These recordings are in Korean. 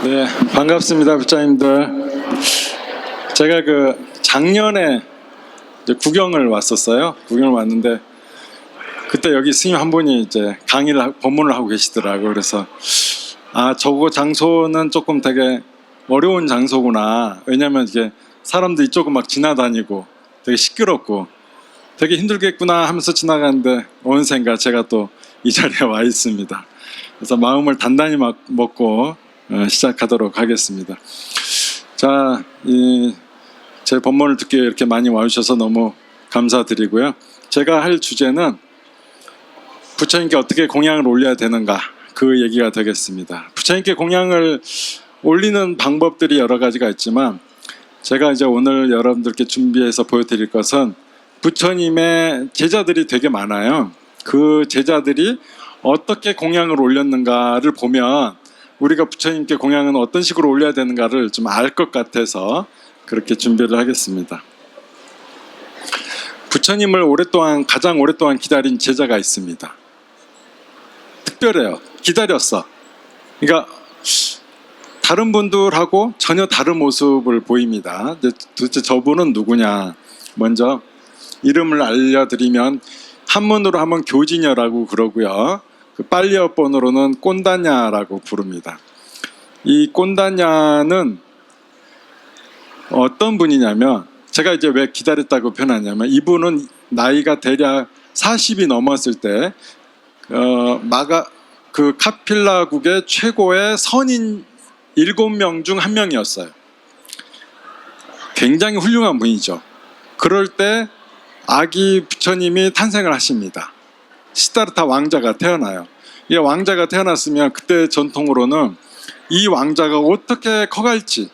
네, 반갑습니다, 부장님들. 제가 작년에 이제 구경을 왔었어요. 구경을 왔는데 그때 여기 스님 한 분이 이제 법문을 하고 계시더라고요. 그래서 저거 장소는 조금 되게 어려운 장소구나. 왜냐면 이게 사람들이 조금 막 지나다니고 되게 시끄럽고 되게 힘들겠구나 하면서 지나가는데 어느샌가 제가 또 이 자리에 와 있습니다. 그래서 마음을 단단히 먹고 시작하도록 하겠습니다. 자, 제 법문을 듣기 이렇게 많이 와주셔서 너무 감사드리고요. 제가 할 주제는 부처님께 어떻게 공양을 올려야 되는가, 그 얘기가 되겠습니다. 부처님께 공양을 올리는 방법들이 여러 가지가 있지만 제가 이제 오늘 여러분들께 준비해서 보여드릴 것은 부처님의 제자들이 되게 많아요. 그 제자들이 어떻게 공양을 올렸는가를 보면 우리가 부처님께 공양은 어떤 식으로 올려야 되는가를 좀 알 것 같아서 그렇게 준비를 하겠습니다. 부처님을 가장 오랫동안 기다린 제자가 있습니다. 특별해요. 기다렸어. 그러니까 다른 분들하고 전혀 다른 모습을 보입니다. 도대체 저분은 누구냐? 먼저 이름을 알려드리면 한문으로 하면 교진여라고 그러고요. 빨리어 번호로는 꼰다냐라고 부릅니다. 이 꼰다냐는 어떤 분이냐면, 제가 이제 왜 기다렸다고 표현하냐면, 이분은 나이가 대략 40이 넘었을 때 카필라국의 최고의 선인 7명 중 한 명이었어요. 굉장히 훌륭한 분이죠. 그럴 때 아기 부처님이 탄생을 하십니다. 시다르타 왕자가 태어나요. 이 왕자가 태어났으면 그때 전통으로는 이 왕자가 어떻게 커갈지,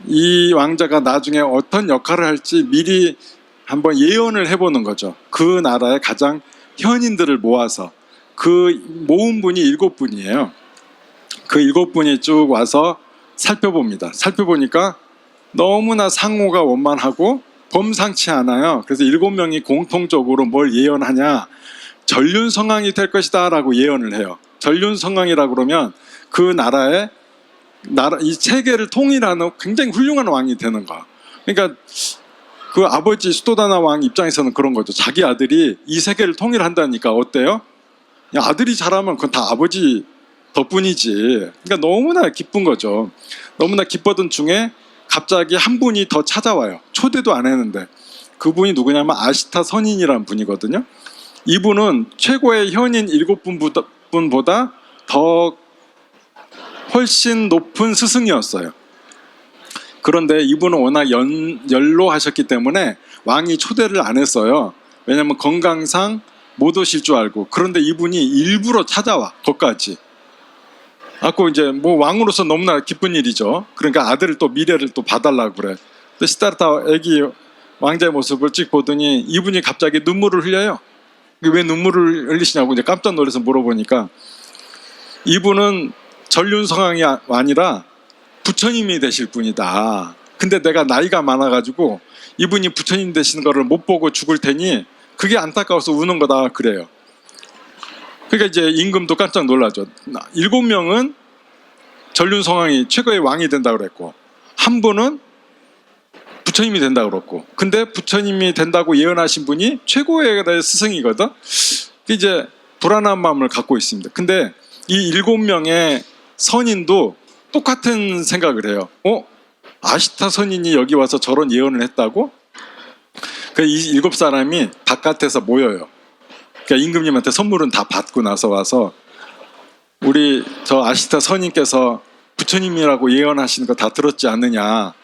이 왕자가 나중에 어떤 역할을 할지 미리 한번 예언을 해보는 거죠. 그 나라의 가장 현인들을 모아서, 그 모은 분이 7분이에요. 그 7분이 쭉 와서 살펴봅니다. 살펴보니까 너무나 상호가 원만하고 범상치 않아요. 그래서 7명이 공통적으로 뭘 예언하냐, 전륜성왕이 될 것이다 라고 예언을 해요. 전륜성왕이라고 그러면 그 이 세계를 통일하는 굉장히 훌륭한 왕이 되는 거야. 그러니까 그 아버지 수도다나 왕 입장에서는 그런 거죠. 자기 아들이 이 세계를 통일한다니까 어때요? 아들이 잘하면 그건 다 아버지 덕분이지. 그러니까 너무나 기쁜 거죠. 너무나 기뻤던 중에 갑자기 한 분이 더 찾아와요. 초대도 안 했는데. 그분이 누구냐면 아시타 선인이라는 분이거든요. 이분은 최고의 현인 7분보다 더 훨씬 높은 스승이었어요. 그런데 이분은 워낙 연로하셨기 때문에 왕이 초대를 안 했어요. 왜냐하면 건강상 못 오실 줄 알고. 그런데 이분이 일부러 찾아와, 거기까지. 이제 왕으로서 너무나 기쁜 일이죠. 그러니까 아들을 또 미래를 또 봐달라고 그래. 근데 시다르타 애기 왕자의 모습을 쭉 보더니 이분이 갑자기 눈물을 흘려요. 왜 눈물을 흘리시냐고 이제 깜짝 놀라서 물어보니까 이분은 전륜성왕이 아니라 부처님이 되실 분이다. 근데 내가 나이가 많아가지고 이분이 부처님 되시는 거를 못 보고 죽을 테니 그게 안타까워서 우는 거다 그래요. 그러니까 이제 임금도 깜짝 놀라죠. 7명은 전륜성왕이 최고의 왕이 된다고 그랬고, 한 분은 부처님이 된다고 그랬고, 근데 부처님이 된다고 예언하신 분이 최고의 스승이거든. 이제 불안한 마음을 갖고 있습니다. 근데 이 7명의 선인도 똑같은 생각을 해요. 아시타 선인이 여기 와서 저런 예언을 했다고? 이 7사람이 바깥에서 모여요. 그러니까 임금님한테 선물은 다 받고 나서 와서, 우리 저 아시타 선인께서 부처님이라고 예언하시는 거 다 들었지 않느냐.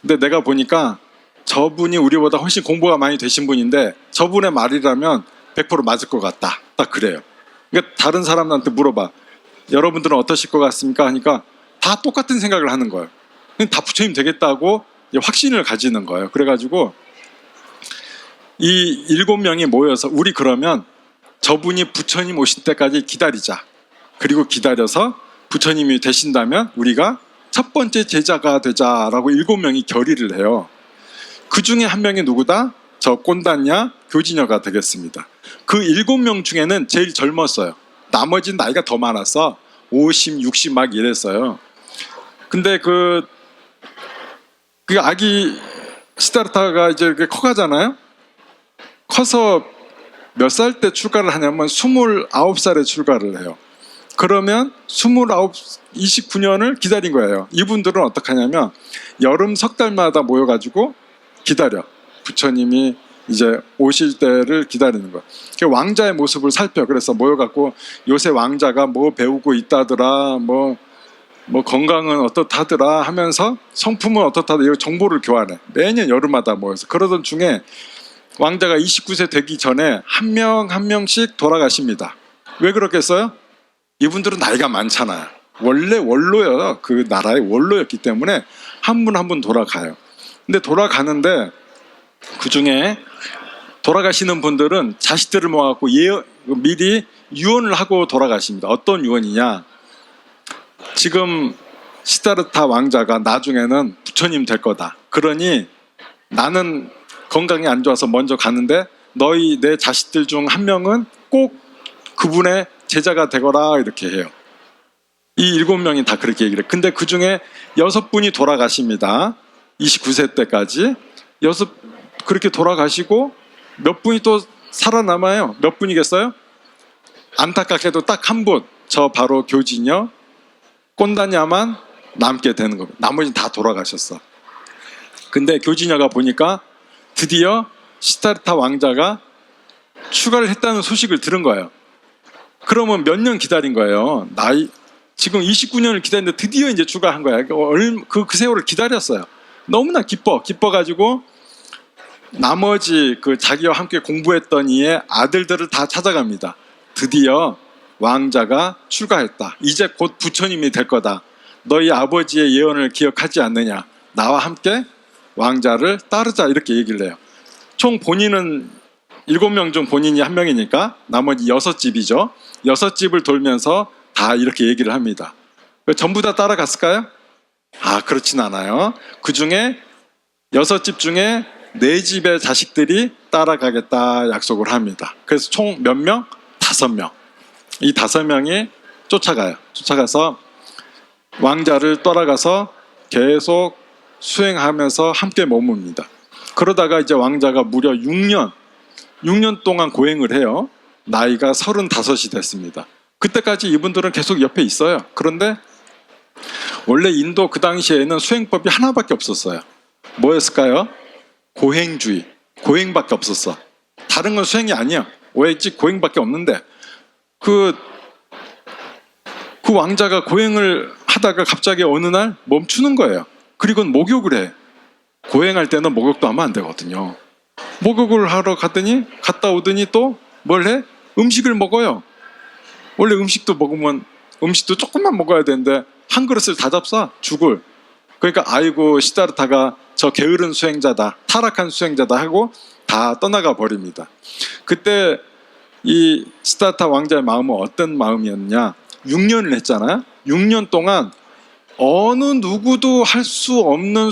근데 내가 보니까 저분이 우리보다 훨씬 공부가 많이 되신 분인데 저분의 말이라면 100% 맞을 것 같다. 딱 그래요. 그러니까 다른 사람한테 물어봐. 여러분들은 어떠실 것 같습니까? 하니까 다 똑같은 생각을 하는 거예요. 다 부처님 되겠다고 확신을 가지는 거예요. 그래가지고 이 7명이 모여서 우리 그러면 저분이 부처님 오실 때까지 기다리자. 그리고 기다려서 부처님이 되신다면 우리가 첫 번째 제자가 되자라고 7명이 결의를 해요. 그 중에 한 명이 누구다? 저 꼰다냐 교진여가 되겠습니다. 그 7명 중에는 제일 젊었어요. 나머지는 나이가 더 많았어. 50, 60 막 이랬어요. 근데 그 아기 시다르타가 이제 이렇게 커가잖아요. 커서 몇 살 때 출가를 하냐면 29살에 출가를 해요. 그러면 29년을 기다린 거예요. 이분들은 어떻게 하냐면 여름 석 달마다 모여가지고 기다려. 부처님이 이제 오실 때를 기다리는 거예요. 왕자의 모습을 살펴. 그래서 모여갖고 요새 왕자가 뭐 배우고 있다더라, 뭐 건강은 어떻다더라 하면서 성품은 어떻다더라, 이런 정보를 교환해. 매년 여름마다 모여서. 그러던 중에 왕자가 29세 되기 전에 한 명 한 명씩 돌아가십니다. 왜 그렇겠어요? 이분들은 나이가 많잖아요. 원래 원로요. 그 나라의 원로였기 때문에 한 분 한 분 돌아가요. 근데 돌아가는데 그 중에 돌아가시는 분들은 자식들을 모아갖고 미리 유언을 하고 돌아가십니다. 어떤 유언이냐? 지금 시다르타 왕자가 나중에는 부처님 될 거다. 그러니 나는 건강이 안 좋아서 먼저 가는데 너희 내 자식들 중 한 명은 꼭 그분의 제자가 되거라, 이렇게 해요. 이 7명이 다 그렇게 얘기를 해요. 근데 그 중에 6분이 돌아가십니다. 29세 때까지. 그렇게 돌아가시고 몇 분이 또 살아남아요. 몇 분이겠어요? 안타깝게도 딱 한 분, 저 바로 교진여 꼰다냐만 남게 되는 겁니다. 나머지는 다 돌아가셨어. 근데 교진여가 보니까 드디어 시다르타 왕자가 출가를 했다는 소식을 들은 거예요. 그러면 몇 년 기다린 거예요. 지금 29년을 기다렸는데 드디어 이제 출가한 거야. 그 세월을 기다렸어요. 너무나 기뻐가지고 나머지 그 자기와 함께 공부했던 이의 아들들을 다 찾아갑니다. 드디어 왕자가 출가했다. 이제 곧 부처님이 될 거다. 너희 아버지의 예언을 기억하지 않느냐. 나와 함께 왕자를 따르자, 이렇게 얘기를 해요. 총 본인은 7명 중 본인이 한 명이니까 나머지 6집이죠. 6집을 돌면서 다 이렇게 얘기를 합니다. 전부 다 따라갔을까요? 그렇진 않아요. 그 중에 6집 중에 4집의 자식들이 따라가겠다 약속을 합니다. 그래서 총 몇 명? 5명. 이 5명이 쫓아가서 왕자를 따라가서 계속 수행하면서 함께 머뭅니다. 그러다가 이제 왕자가 무려 6년 동안 고행을 해요. 나이가 35이 됐습니다. 그때까지 이분들은 계속 옆에 있어요. 그런데 원래 인도 그 당시에는 수행법이 하나밖에 없었어요. 뭐였을까요? 고행주의. 고행밖에 없었어. 다른 건 수행이 아니야. 오직 고행밖에 없는데 그 왕자가 고행을 하다가 갑자기 어느 날 멈추는 거예요. 그리고 목욕을 해. 고행할 때는 목욕도 하면 안 되거든요. 목욕을 하러 갔다 오더니 또 뭘 해? 음식을 먹어요. 원래 음식도 조금만 먹어야 되는데 한 그릇을 다 잡사, 죽을. 그러니까 아이고 시다르타가 저 게으른 수행자다, 타락한 수행자다 하고 다 떠나가 버립니다. 그때 이 시다르타 왕자의 마음은 어떤 마음이었냐? 6년을 했잖아요. 6년 동안 어느 누구도 할 수 없는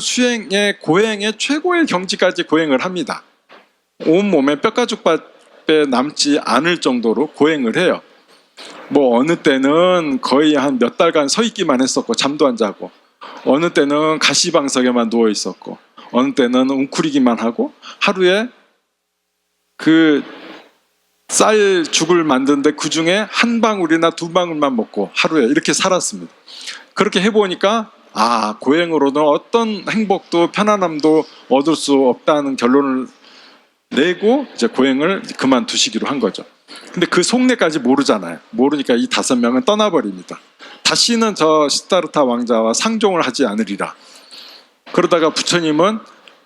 고행의 최고의 경지까지 고행을 합니다. 온몸에 뼈가죽밖에 남지 않을 정도로 고행을 해요. 어느 때는 거의 한 몇 달간 서 있기만 했었고 잠도 안 자고, 어느 때는 가시방석에만 누워 있었고, 어느 때는 웅크리기만 하고, 하루에 그 쌀 죽을 만드는데 그 중에 한 방울이나 2방울만 먹고 하루에 이렇게 살았습니다. 그렇게 해보니까 고행으로는 어떤 행복도 편안함도 얻을 수 없다는 결론을 내고 이제 고행을 그만두시기로 한 거죠. 근데 그 속내까지 모르잖아요. 모르니까 이 5명은 떠나버립니다. 다시는 저 시다르타 왕자와 상종을 하지 않으리라. 그러다가 부처님은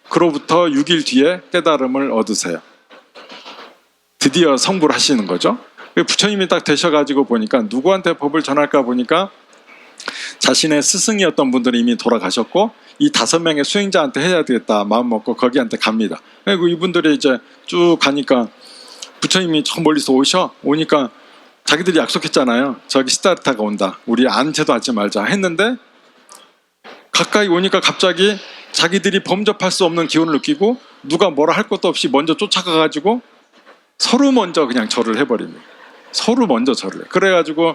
그로부터 6일 뒤에 깨달음을 얻으세요. 드디어 성불 하시는 거죠. 부처님이 딱 되셔가지고 보니까 누구한테 법을 전할까 보니까 자신의 스승이었던 분들이 이미 돌아가셨고 이 5명의 수행자한테 해야 되겠다 마음 먹고 거기한테 갑니다. 그리고 이분들이 이제 쭉 가니까 부처님이 저 멀리서 오니까 자기들이 약속했잖아요. 저기 시다르타가 온다. 우리 안채도 하지 말자 했는데 가까이 오니까 갑자기 자기들이 범접할 수 없는 기운을 느끼고 누가 뭐라 할 것도 없이 먼저 쫓아가가지고 서로 먼저 그냥 절을 해버립니다. 서로 먼저 절을 해. 그래가지고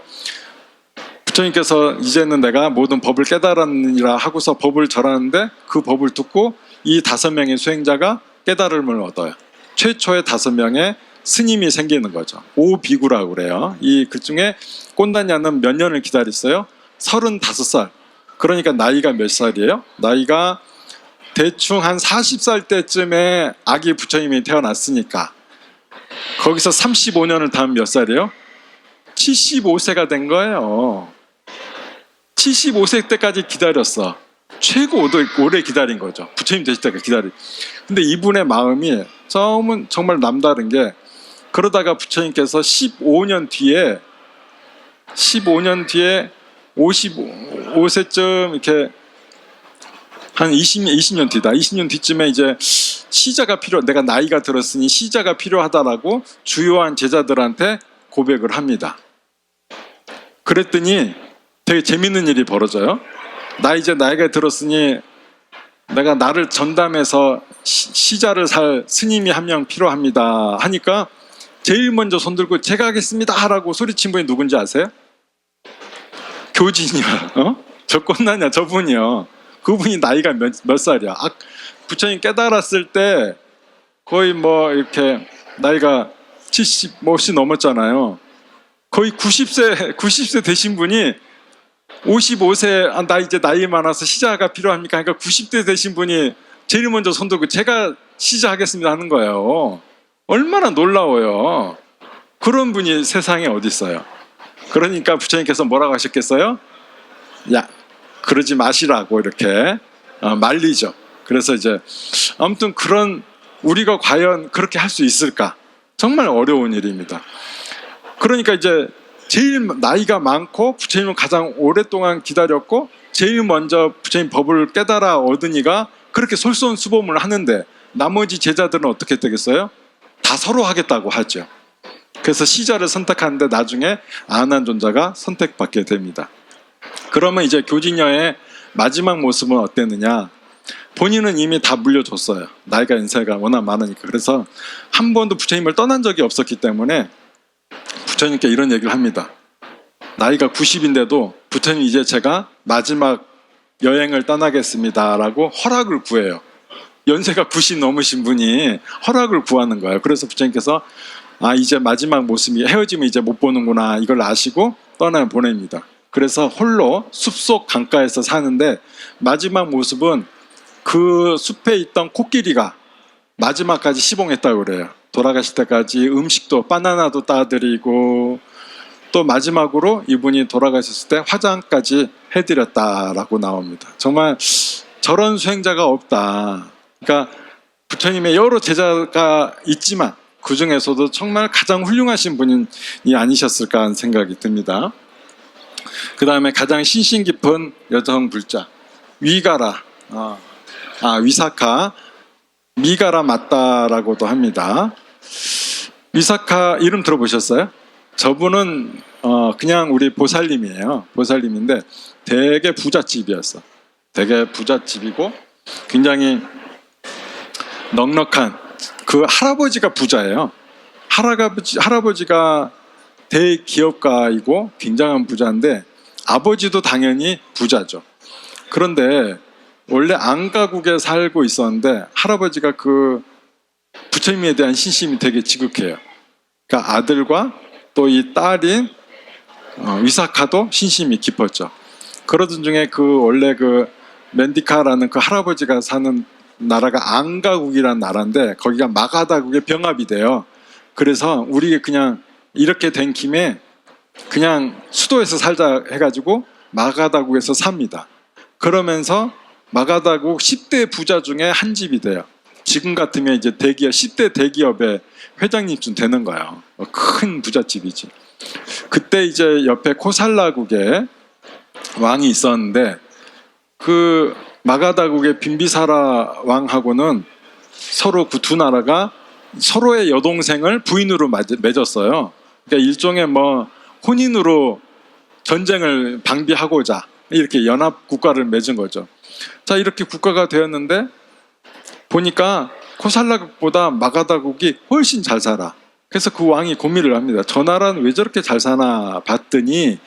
부처님께서 이제는 내가 모든 법을 깨달았느니라 하고서 법을 절하는데 그 법을 듣고 이 5명의 수행자가 깨달음을 얻어요. 최초의 5명의 스님이 생기는 거죠. 오비구라고 그래요. 이 그 중에 꼰다냐는 몇 년을 기다렸어요? 35살. 그러니까 나이가 몇 살이에요? 나이가 대충 한 40살 때쯤에 아기 부처님이 태어났으니까 거기서 35년을 다음 몇 살이에요? 75세가 된 거예요. 75세 때까지 기다렸어. 최고 오래 기다린 거죠. 부처님 되실 때까지 기다린. 근데 이분의 마음이 정말 남다른 게, 그러다가 부처님께서 15년 뒤에 55세쯤 이렇게 한 20년 뒤다. 20년 뒤쯤에 이제 내가 나이가 들었으니 시자가 필요하다라고 주요한 제자들한테 고백을 합니다. 그랬더니 되게 재밌는 일이 벌어져요. 이제 나이가 들었으니 내가 나를 전담해서 시자를 살 스님이 한 명 필요합니다 하니까 제일 먼저 손들고 제가 하겠습니다 하라고 소리친 분이 누군지 아세요? 교진이야. 저 꼰나냐 저분이요. 그분이 나이가 몇 살이야? 부처님 깨달았을 때 거의 뭐 이렇게 나이가 70 몫이 넘었잖아요. 거의 90세 되신 분이 55세, 나 이제 나이 많아서 시자가 필요합니까? 그러니까 90대 되신 분이 제일 먼저 손들고 제가 시자하겠습니다 하는 거예요. 얼마나 놀라워요. 그런 분이 세상에 어디 있어요. 그러니까 부처님께서 뭐라고 하셨겠어요? 야, 그러지 마시라고 이렇게 말리죠. 그래서 이제 아무튼 우리가 과연 그렇게 할 수 있을까? 정말 어려운 일입니다. 그러니까 이제 제일 나이가 많고 부처님을 가장 오랫동안 기다렸고 제일 먼저 부처님 법을 깨달아 얻은 이가 그렇게 솔선수범을 하는데 나머지 제자들은 어떻게 되겠어요? 다 서로 하겠다고 하죠. 그래서 시자를 선택하는데 나중에 아난존자가 선택받게 됩니다. 그러면 이제 교진녀의 마지막 모습은 어땠느냐? 본인은 이미 다 물려줬어요. 나이가 연세가 워낙 많으니까. 그래서 한 번도 부처님을 떠난 적이 없었기 때문에 부처님께 이런 얘기를 합니다. 나이가 90인데도 부처님 이제 제가 마지막 여행을 떠나겠습니다 라고 허락을 구해요. 연세가 90 넘으신 분이 허락을 구하는 거예요. 그래서 부처님께서 이제 마지막 모습이 헤어지면 이제 못 보는구나 이걸 아시고 보냅니다. 그래서 홀로 숲속 강가에서 사는데 마지막 모습은 그 숲에 있던 코끼리가 마지막까지 시봉했다고 그래요. 돌아가실 때까지 음식도 바나나도 따드리고 또 마지막으로 이분이 돌아가셨을 때 화장까지 해드렸다라고 나옵니다. 정말 저런 수행자가 없다. 그러니까 부처님의 여러 제자가 있지만 그 중에서도 정말 가장 훌륭하신 분이 아니셨을까 하는 생각이 듭니다. 그 다음에 가장 신신 깊은 여성 불자 위가라, 위사카, 미가라 맞다라고도 합니다. 위사카 이름 들어보셨어요? 저분은 그냥 우리 보살님이에요. 보살님인데 되게 부잣집이었어. 되게 부잣집이고 굉장히 넉넉한 그 할아버지가 부자예요. 할아버지가 대기업가이고 굉장한 부자인데 아버지도 당연히 부자죠. 그런데 원래 안가국에 살고 있었는데 할아버지가 그 부처님에 대한 신심이 되게 지극해요. 그러니까 아들과 또 이 딸인 위사카도 신심이 깊었죠. 그러던 중에 원래 맨디카라는 그 할아버지가 사는 나라가 안가국이라는 나라인데 거기가 마가다국의 병합이 돼요. 그래서 우리 그냥 이렇게 된 김에 그냥 수도에서 살자 해가지고 마가다국에서 삽니다. 그러면서 마가다국 10대 부자 중에 한 집이 돼요. 지금 같으면 이제 10대 대기업의 회장님쯤 되는 거예요. 큰 부잣집이지. 그때 이제 옆에 코살라국에 왕이 있었는데 그 마가다국의 빈비사라 왕하고는 서로 그 두 나라가 서로의 여동생을 부인으로 맺었어요. 그러니까 일종의 혼인으로 전쟁을 방비하고자 이렇게 연합 국가를 맺은 거죠. 자, 이렇게 국가가 되었는데 보니까 코살라국보다 마가다국이 훨씬 잘 살아. 그래서 그 왕이 고민을 합니다. 저 나라는 왜 저렇게 잘 사나 봤더니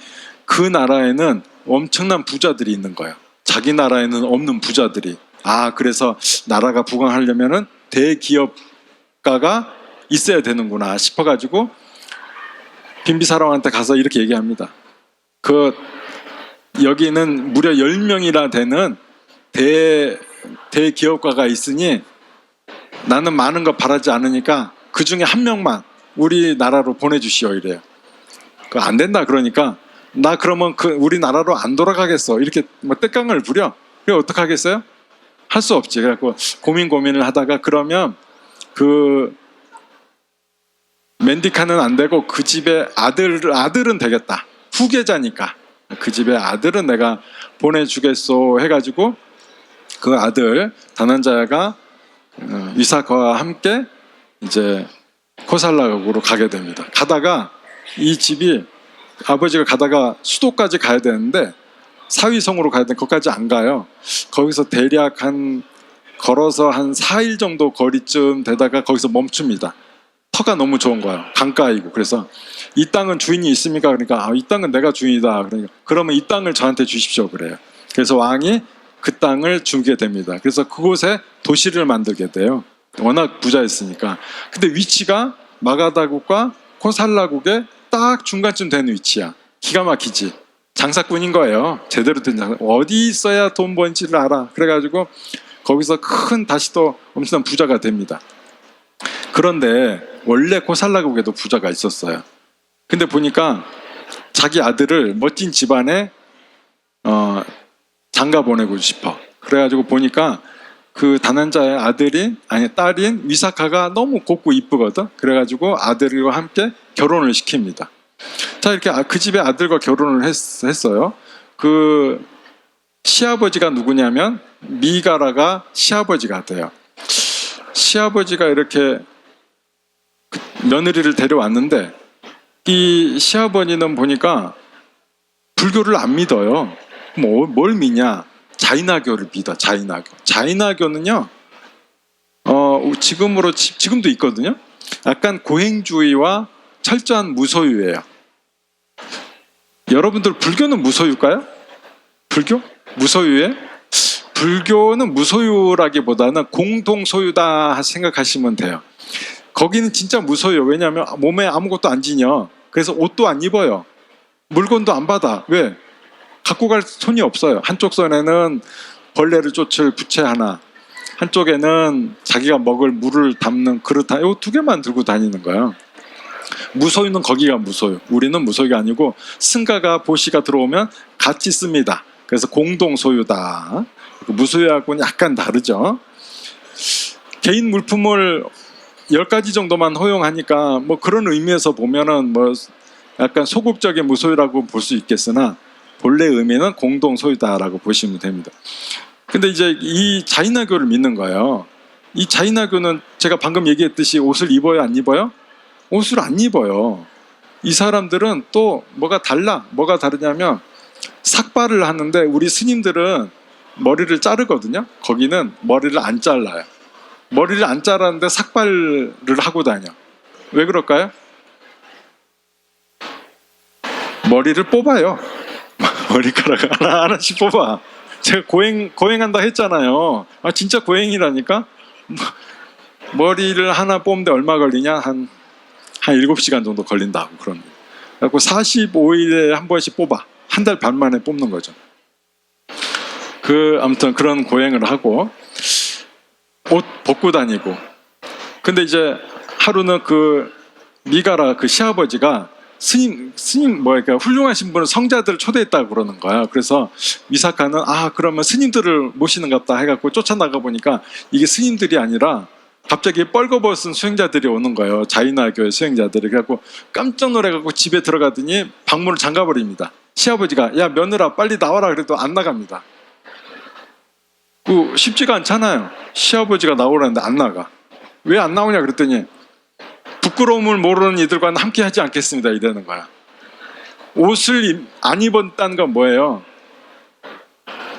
그 나라에는 엄청난 부자들이 있는 거예요. 자기 나라에는 없는 부자들이. 그래서 나라가 부강하려면은 대기업가가 있어야 되는구나 싶어가지고 빈비사랑한테 가서 이렇게 얘기합니다. 여기는 무려 10명이나 되는 대기업가가 있으니 나는 많은 거 바라지 않으니까 그 중에 한 명만 우리나라로 보내주시오 이래요. 안 된다 그러니까 나 그러면 우리나라로 안 돌아가겠어 이렇게 떼깡을 부려. 그래 어떡하겠어요? 할 수 없지. 그래갖고 고민을 하다가 그러면 맨디카는 안 되고 그 집에 아들은 되겠다. 후계자니까 그 집에 아들은 내가 보내주겠소 해가지고 그 아들 다난자야가 이삭과 함께 이제 코살락으로 가게 됩니다. 가다가 이 집이 아버지가 가다가 수도까지 가야 되는데 사위성으로 가야 되는데 거기까지 안 가요. 거기서 대략 걸어서 한 4일 정도 거리쯤 되다가 거기서 멈춥니다. 터가 너무 좋은 거예요. 강가이고. 그래서 이 땅은 주인이 있습니까? 그러니까 이 땅은 내가 주인이다. 그러니까 그러면 이 땅을 저한테 주십시오. 그래요. 그래서 왕이 그 땅을 주게 됩니다. 그래서 그곳에 도시를 만들게 돼요. 워낙 부자였으니까. 근데 위치가 마가다국과 코살라국의 딱 중간쯤 되는 위치야. 기가 막히지. 장사꾼인 거예요. 제대로 된 장사. 어디 있어야 돈 번지를 알아. 그래가지고 거기서 다시 또 엄청난 부자가 됩니다. 그런데 원래 코살라국에도 부자가 있었어요. 근데 보니까 자기 아들을 멋진 집안에 장가 보내고 싶어. 그래가지고 보니까 그 다난자의 딸인 위사카가 너무 곱고 이쁘거든. 그래가지고 아들과 함께 결혼을 시킵니다. 자, 이렇게 그 집에 아들과 결혼을 했어요. 그 시아버지가 누구냐면 미가라가 시아버지가 돼요. 시아버지가 이렇게 며느리를 데려왔는데 이 시아버지는 보니까 불교를 안 믿어요. 뭘 믿냐? 자이나교를 믿어. 자이나교는요. 지금도 있거든요. 약간 고행주의와 철저한 무소유예요. 여러분들 불교는 무소유일까요? 불교? 무소유예요? 불교는 무소유라기보다는 공동소유다 생각하시면 돼요. 거기는 진짜 무소유예요. 왜냐하면 몸에 아무것도 안 지녀. 그래서 옷도 안 입어요. 물건도 안 받아. 왜? 갖고 갈 손이 없어요. 한쪽 손에는 벌레를 쫓을 부채 하나, 한쪽에는 자기가 먹을 물을 담는 그릇 하나, 이 두 개만 들고 다니는 거예요. 무소유는 거기가 무소유. 우리는 무소유가 아니고 승가가 보시가 들어오면 같이 씁니다. 그래서 공동소유다. 무소유하고는 약간 다르죠. 개인 물품을 10가지 정도만 허용하니까 그런 의미에서 보면은 약간 소극적인 무소유라고 볼 수 있겠으나 본래 의미는 공동소유다라고 보시면 됩니다. 근데 이제 이 자이나교를 믿는 거예요. 이 자이나교는 제가 방금 얘기했듯이 옷을 입어요, 안 입어요? 옷을 안 입어요. 이 사람들은 또 뭐가 다르냐면 삭발을 하는데 우리 스님들은 머리를 자르거든요. 거기는 머리를 안 잘라요. 머리를 안 자르는데 삭발을 하고 다녀. 왜 그럴까요? 머리를 뽑아요. 머리카락 하나씩 뽑아. 제가 고행한다 했잖아요. 진짜 고행이라니까. 머리를 하나 뽑는데 얼마 걸리냐? 한 7시간 정도 걸린다고 그럽니다. 그래서 45일에 한 번씩 뽑아. 한 달 반 만에 뽑는 거죠. 아무튼 그런 고행을 하고 옷 벗고 다니고. 근데 이제 하루는 미가라 시아버지가 스님 훌륭하신 분을 성자들을 초대했다고 그러는 거야. 그래서 미사카는 그러면 스님들을 모시는갑다 해갖고 쫓아나가 보니까 이게 스님들이 아니라 갑자기 뻘거벗은 수행자들이 오는 거예요. 자이나교의 수행자들이. 그래갖고 깜짝 놀래갖고 집에 들어가더니 방문을 잠가버립니다. 시아버지가 야 며느라 빨리 나와라 그래도 안 나갑니다. 쉽지가 않잖아요. 시아버지가 나오라는데 안 나가. 왜 안 나오냐 그랬더니 부끄러움을 모르는 이들과는 함께 하지 않겠습니다 이러는 거야. 옷을 안 입었다는 건 뭐예요?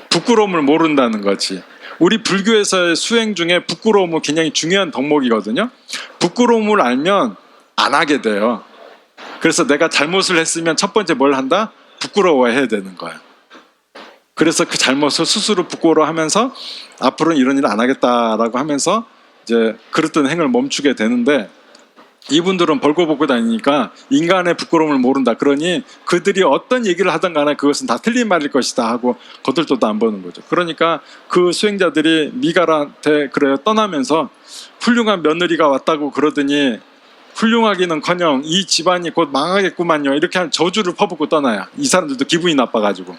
부끄러움을 모른다는 거지. 우리 불교에서의 수행 중에 부끄러움은 굉장히 중요한 덕목이거든요. 부끄러움을 알면 안 하게 돼요. 그래서 내가 잘못을 했으면 첫 번째 뭘 한다? 부끄러워해야 되는 거예요. 그래서 그 잘못을 스스로 부끄러워하면서 앞으로는 이런 일을 안 하겠다라고 하면서 이제 그랬던 행을 멈추게 되는데, 이분들은 벌거벗고 다니니까 인간의 부끄러움을 모른다. 그러니 그들이 어떤 얘기를 하든 간에 그것은 다 틀린 말일 것이다 하고 거들떠도 안 보는 거죠. 그러니까 그 수행자들이 미갈한테 그래요, 떠나면서 훌륭한 며느리가 왔다고 그러더니 훌륭하기는커녕 이 집안이 곧 망하겠구만요, 이렇게 하는 저주를 퍼붓고 떠나요. 이 사람들도 기분이 나빠가지고.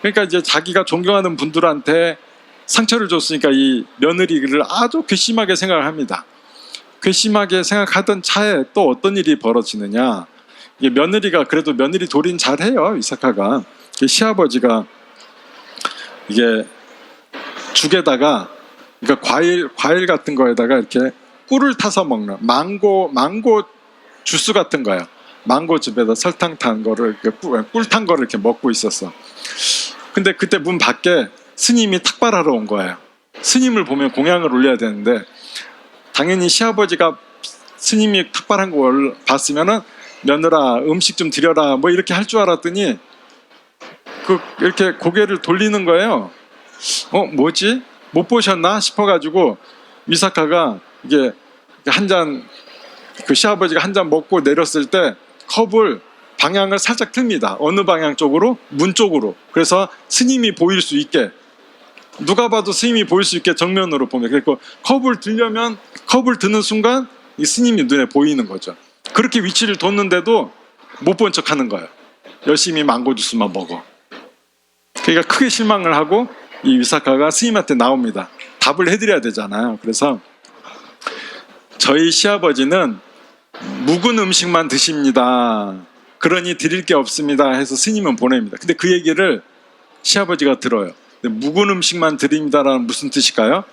그러니까 이제 자기가 존경하는 분들한테 상처를 줬으니까 이 며느리를 아주 괘씸하게 생각을 합니다. 괘씸하게 생각하던 차에 또 어떤 일이 벌어지느냐, 이게 며느리가 그래도 며느리 도리는 잘해요. 이사카가 시아버지가 이게 죽에다가, 그러니까 과일 같은 거에다가 이렇게 꿀을 타서 먹는 망고 주스 같은 거예요. 망고즙에다 설탕 탄 거를, 꿀 탄 거를 이렇게 먹고 있었어. 근데 그때 문 밖에 스님이 탁발하러 온 거예요. 스님을 보면 공양을 올려야 되는데, 당연히 시아버지가 스님이 탁발한 걸 봤으면은 며느라 음식 좀 드려라 뭐 이렇게 할 줄 알았더니 이렇게 고개를 돌리는 거예요. 뭐지? 못 보셨나 싶어가지고 위사카가 이게 한 잔, 그 시아버지가 한 잔 먹고 내렸을 때 컵을 방향을 살짝 틀립니다. 어느 방향 쪽으로? 문 쪽으로. 그래서 스님이 보일 수 있게, 누가 봐도 스님이 보일 수 있게 정면으로 보면, 그리고 컵을 드는 순간 이 스님이 눈에 보이는 거죠. 그렇게 위치를 뒀는데도 못 본 척 하는 거예요. 열심히 망고 주스만 먹어. 그러니까 크게 실망을 하고 이 위사카가 스님한테 나옵니다. 답을 해드려야 되잖아요. 그래서 저희 시아버지는 묵은 음식만 드십니다. 그러니 드릴 게 없습니다 해서 스님은 보냅니다. 근데 그 얘기를 시아버지가 들어요. 묵은 음식만 드립니다라는 무슨 뜻일까요?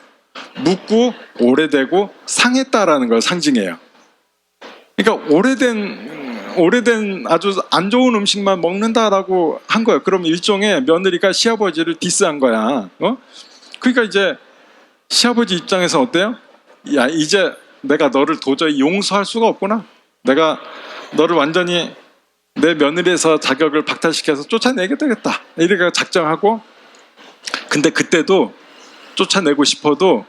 묵고 오래되고 상했다라는 걸 상징해요. 그러니까 오래된 아주 안 좋은 음식만 먹는다라고 한 거예요. 그럼 일종의 며느리가 시아버지를 디스한 거야. 그러니까 이제 시아버지 입장에서 어때요? 야, 이제 내가 너를 도저히 용서할 수가 없구나. 내가 너를 완전히 내 며느리에서 자격을 박탈시켜서 쫓아내게 되겠다, 이렇게 작정하고, 근데 그때도 쫓아내고 싶어도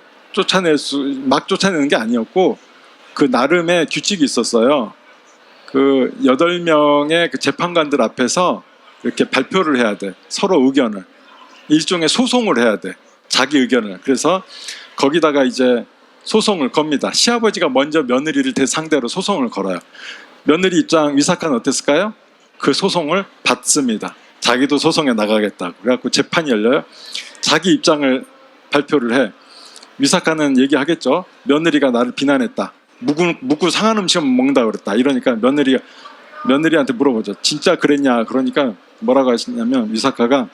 막 쫓아내는 게 아니었고, 그 나름의 규칙이 있었어요. 그 8명의 그 재판관들 앞에서 이렇게 발표를 해야 돼. 서로 의견을. 일종의 소송을 해야 돼. 자기 의견을. 그래서 거기다가 이제 소송을 겁니다. 시아버지가 먼저 며느리를 상대로 소송을 걸어요. 며느리 입장 위사카는 어땠을까요? 그 소송을 받습니다. 자기도 소송에 나가겠다고. 그래갖고 재판이 열려요. 자기 입장을 발표를 해. 위사카는 얘기하겠죠. 며느리가 나를 비난했다. 묵고 상한 음식만 먹는다 그랬다. 이러니까 며느리한테 물어보죠. 진짜 그랬냐? 그러니까 뭐라고 하시냐면 위사카가,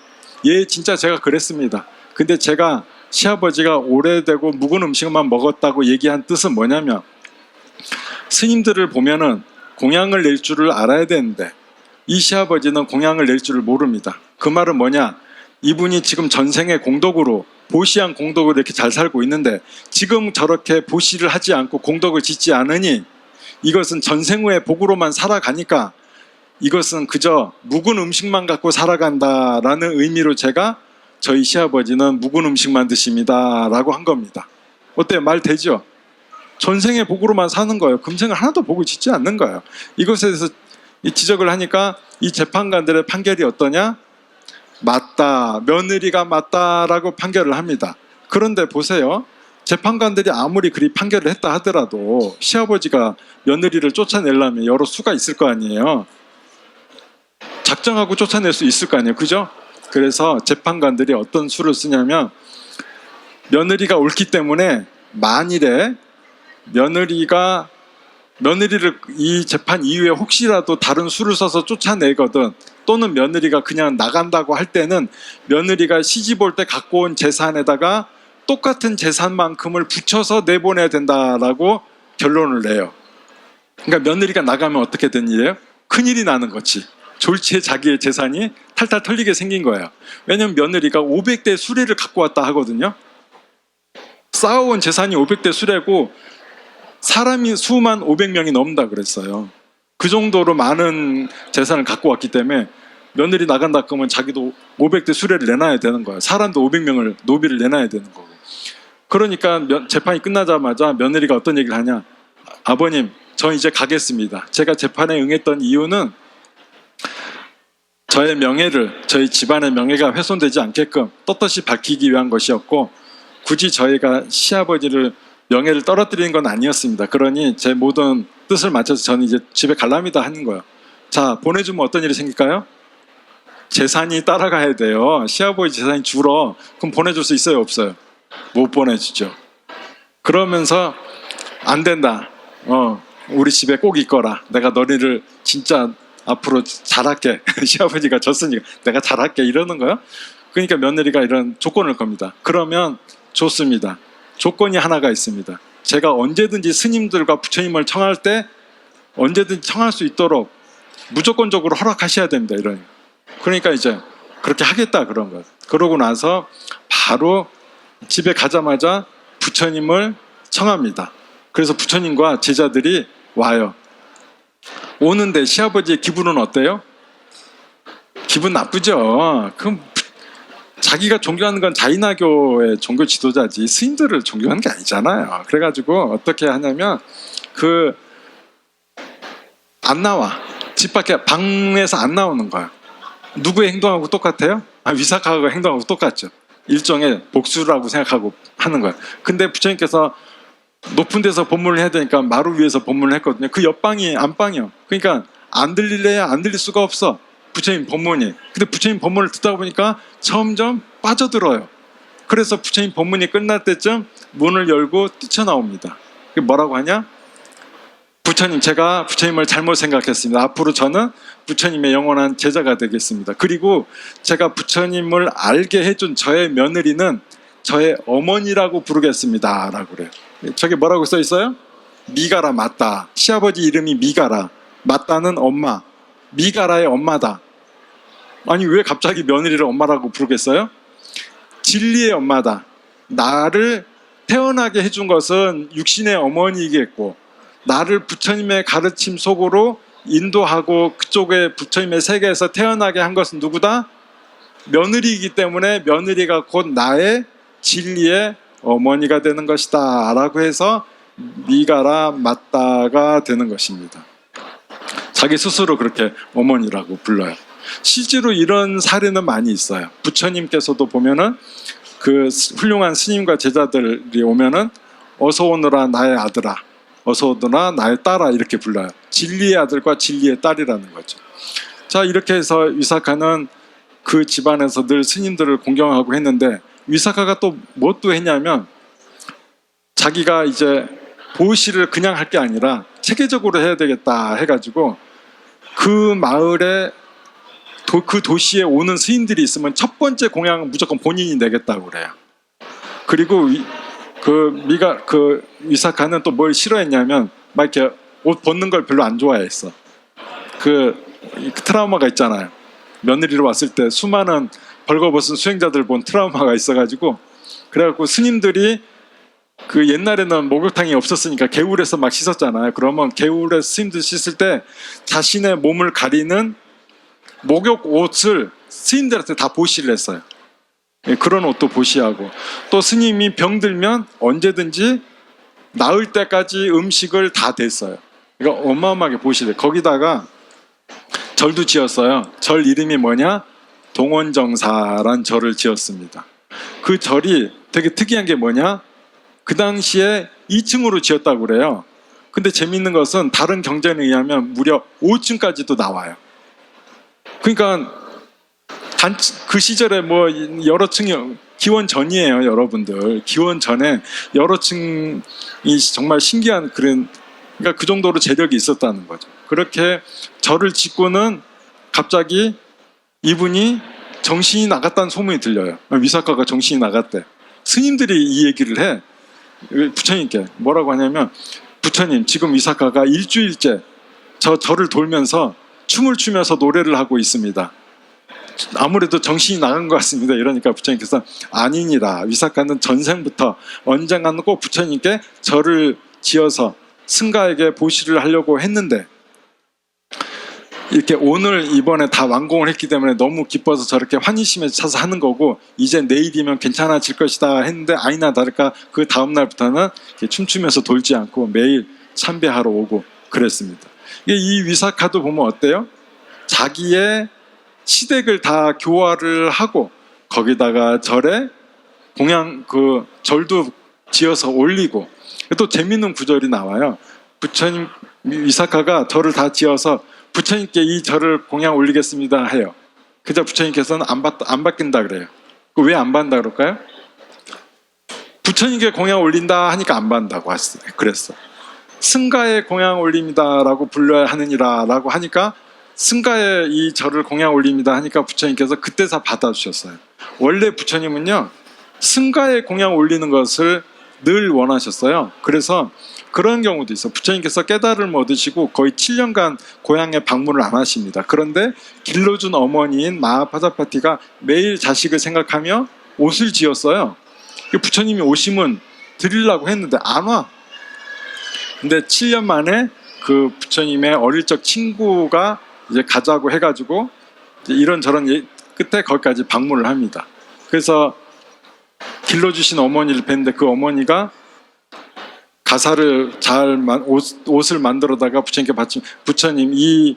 예, 진짜 제가 그랬습니다. 근데 제가 시아버지가 오래되고 묵은 음식만 먹었다고 얘기한 뜻은 뭐냐면, 스님들을 보면은 공양을 낼 줄을 알아야 되는데 이 시아버지는 공양을 낼 줄을 모릅니다. 그 말은 뭐냐? 이분이 지금 전생의 공덕으로, 보시한 공덕으로 이렇게 잘 살고 있는데 지금 저렇게 보시를 하지 않고 공덕을 짓지 않으니 이것은 전생 후의 복으로만 살아가니까 이것은 그저 묵은 음식만 갖고 살아간다라는 의미로 제가 저희 시아버지는 묵은 음식만 드십니다 라고 한 겁니다. 어때요? 말 되죠? 전생의 복으로만 사는 거예요. 금생을 하나도 복을 짓지 않는 거예요. 이것에 대해서 지적을 하니까 이 재판관들의 판결이 어떠냐? 맞다, 며느리가 맞다라고 판결을 합니다. 그런데 보세요. 재판관들이 아무리 그리 판결을 했다 하더라도 시아버지가 며느리를 쫓아내려면 여러 수가 있을 거 아니에요. 작정하고 쫓아낼 수 있을 거 아니에요. 그죠? 그래서 재판관들이 어떤 수를 쓰냐면, 며느리가 옳기 때문에 만일에 며느리를 이 재판 이후에 혹시라도 다른 수를 써서 쫓아내거든, 또는 며느리가 그냥 나간다고 할 때는 며느리가 시집 올 때 갖고 온 재산에다가 똑같은 재산만큼을 붙여서 내보내야 된다라고 결론을 내요. 그러니까 며느리가 나가면 어떻게 된 일이에요? 큰일이 나는 거지. 졸지에 자기의 재산이 탈탈 털리게 생긴 거예요. 왜냐면 며느리가 500대 수레를 갖고 왔다 하거든요. 쌓아온 재산이 500대 수레고 사람이 수만 500명이 넘는다 그랬어요. 그 정도로 많은 재산을 갖고 왔기 때문에 며느리 나간다 그러면 자기도 500대 수레를 내놔야 되는 거예요. 사람도 500명을 노비를 내놔야 되는 거고. 그러니까 재판이 끝나자마자 며느리가 어떤 얘기를 하냐. 아버님, 저 이제 가겠습니다. 제가 재판에 응했던 이유는 저의 명예를, 저희 집안의 명예가 훼손되지 않게끔 떳떳이 밝히기 위한 것이었고, 굳이 저희가 시아버지를 명예를 떨어뜨리는 건 아니었습니다. 그러니 제 모든 뜻을 맞춰서 저는 이제 집에 갈랍니다 하는 거예요. 자, 보내주면 어떤 일이 생길까요? 재산이 따라가야 돼요. 시아버지 재산이 줄어. 그럼 보내줄 수 있어요, 없어요? 못 보내주죠. 그러면서 안 된다. 우리 집에 꼭 있거라. 내가 너희를 진짜 앞으로 잘할게. 시아버지가 졌으니까 내가 잘할게 이러는 거예요. 그러니까 며느리가 이런 조건을 겁니다. 그러면 좋습니다. 조건이 하나가 있습니다. 제가 언제든지 스님들과 부처님을 청할 때 언제든지 청할 수 있도록 무조건적으로 허락하셔야 됩니다. 이런. 그러니까 이제 그렇게 하겠다 그런 거예요. 그러고 나서 바로 집에 가자마자 부처님을 청합니다. 그래서 부처님과 제자들이 와요. 오는데 시아버지의 기분은 어때요? 기분 나쁘죠. 그럼 자기가 존경하는 건 자인화교의 종교 지도자지 스님들을 존경하는 게 아니잖아요. 그래가지고 어떻게 하냐면 안 나와. 집 밖에 방에서 안 나오는 거야. 누구의 행동하고 똑같아요? 위사카가 행동하고 똑같죠. 일종의 복수라고 생각하고 하는 거야. 근데 부처님께서 높은 데서 법문을 해야 되니까 마루 위에서 법문을 했거든요. 그 옆방이 안방이요. 그러니까 안 들릴래야 안 들릴 수가 없어. 부처님 법문이. 근데 부처님 법문을 듣다 보니까 점점 빠져들어요. 그래서 부처님 법문이 끝날 때쯤 문을 열고 뛰쳐나옵니다. 뭐라고 하냐? 부처님, 제가 부처님을 잘못 생각했습니다. 앞으로 저는 부처님의 영원한 제자가 되겠습니다. 그리고 제가 부처님을 알게 해준 저의 며느리는 저의 어머니라고 부르겠습니다. 라고 그래요. 저게 뭐라고 써 있어요? 미가라 맞다. 시아버지 이름이 미가라. 맞다는 엄마. 미가라의 엄마다. 아니 왜 갑자기 며느리를 엄마라고 부르겠어요? 진리의 엄마다. 나를 태어나게 해준 것은 육신의 어머니이겠고 나를 부처님의 가르침 속으로 인도하고 그쪽에 부처님의 세계에서 태어나게 한 것은 누구다? 며느리이기 때문에 며느리가 곧 나의 진리의 어머니가 되는 것이다 라고 해서 미가라 맞다가 되는 것입니다. 자기 스스로 그렇게 어머니라고 불러요. 실제로 이런 사례는 많이 있어요. 부처님께서도 보면은 그 훌륭한 스님과 제자들이 오면은 어서 오너라 나의 아들아, 어서 오너라 나의 딸아 이렇게 불러요. 진리의 아들과 진리의 딸이라는 거죠. 자, 이렇게 해서 위사카는 그 집안에서 늘 스님들을 공경하고 했는데 위사카가 또 뭐 또 했냐면 자기가 이제 보시를 그냥 할 게 아니라 체계적으로 해야 되겠다 해가지고 그 마을에 그 도시에 오는 스님들이 있으면 첫 번째 공양은 무조건 본인이 내겠다고 그래요. 그리고 그 위사카는 또 뭘 싫어했냐면 막 이렇게 옷 벗는 걸 별로 안 좋아했어. 그 트라우마가 있잖아요. 며느리로 왔을 때 수많은 벌거벗은 수행자들 본 트라우마가 있어가지고 그래갖고 스님들이 그 옛날에는 목욕탕이 없었으니까 개울에서 막 씻었잖아요. 그러면 개울에 스님들 씻을 때 자신의 몸을 가리는 목욕 옷을 스님들한테 다 보시를 했어요. 그런 옷도 보시하고 또 스님이 병들면 언제든지 나을 때까지 음식을 다 댔어요. 그러니까 어마어마하게 보시래. 거기다가 절도 지었어요. 절 이름이 뭐냐? 동원정사란 절을 지었습니다. 그 절이 되게 특이한 게 뭐냐? 그 당시에 2층으로 지었다고 그래요. 근데 재밌는 것은 다른 경전에 의하면 무려 5층까지도 나와요. 그러니까 그 시절에 뭐 여러 층이 기원 전이에요, 여러분들. 기원 전에 여러 층이 정말 신기한 그러니까 그 정도로 재력이 있었다는 거죠. 그렇게 절을 짓고는 갑자기 이분이 정신이 나갔다는 소문이 들려요. 위사카가 정신이 나갔대. 스님들이 이 얘기를 해. 부처님께 뭐라고 하냐면 부처님, 지금 위사카가 일주일째 저 절을 돌면서 춤을 추면서 노래를 하고 있습니다. 아무래도 정신이 나간 것 같습니다. 이러니까 부처님께서 아니니라. 위사카는 전생부터 언젠가는 꼭 부처님께 절을 지어서 승가에게 보시를 하려고 했는데 이렇게 오늘 이번에 다 완공을 했기 때문에 너무 기뻐서 저렇게 환희심에 차서 하는 거고, 이제 내일이면 괜찮아질 것이다 했는데 아니나 다를까 그 다음 날부터는 춤추면서 돌지 않고 매일 참배하러 오고 그랬습니다. 이 위사카도 보면 어때요? 자기의 시댁을 다 교화를 하고 거기다가 절에 그 절도 지어서 올리고, 또 재밌는 구절이 나와요. 부처님 위사카가 절을 다 지어서 부처님께 이 절을 공양 올리겠습니다 해요. 그저 부처님께서는 안 바뀐다 그래요. 왜 안 받는다 그럴까요? 부처님께 공양 올린다 하니까 안 받는다고 그랬어. 승가에 공양 올립니다라고 불러야 하느니라라고 하니까 승가에 이 절을 공양 올립니다 하니까 부처님께서 그때서 받아주셨어요. 원래 부처님은요, 승가에 공양 올리는 것을 늘 원하셨어요. 그래서 그런 경우도 있어요. 부처님께서 깨달음을 얻으시고 거의 7년간 고향에 방문을 안 하십니다. 그런데 길러준 어머니인 마하파자파티가 매일 자식을 생각하며 옷을 지었어요. 부처님이 오시면 드리려고 했는데 안 와. 근데 7년 만에 그 부처님의 어릴 적 친구가 이제 가자고 해가지고 이제 이런저런 끝에 거기까지 방문을 합니다. 그래서 길러주신 어머니를 뵀는데 그 어머니가 가사를 옷을 만들어다가 부처님께 받치면, 부처님 이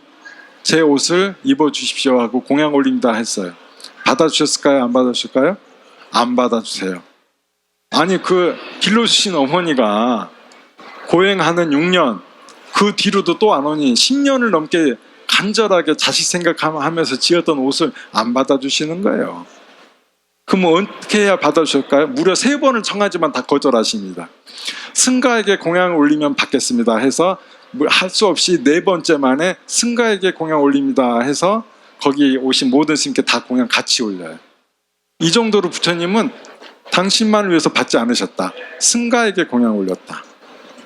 제 옷을 입어주십시오 하고 공양 올립니다 했어요. 받아주셨을까요? 안 받아주실까요? 안 받아주세요. 아니 그 길러주신 어머니가 고행하는 6년 그 뒤로도 또 안 오니 10년을 넘게 간절하게 자식 생각하면서 지었던 옷을 안 받아주시는 거예요. 그럼 어떻게 해야 받아주실까요? 무려 3번을 청하지만 다 거절하십니다. 승가에게 공양을 올리면 받겠습니다 해서 할 수 없이 4번째 만에 승가에게 공양 올립니다 해서 거기 오신 모든 스님께 다 공양 같이 올려요. 이 정도로 부처님은 당신만을 위해서 받지 않으셨다. 승가에게 공양 올렸다.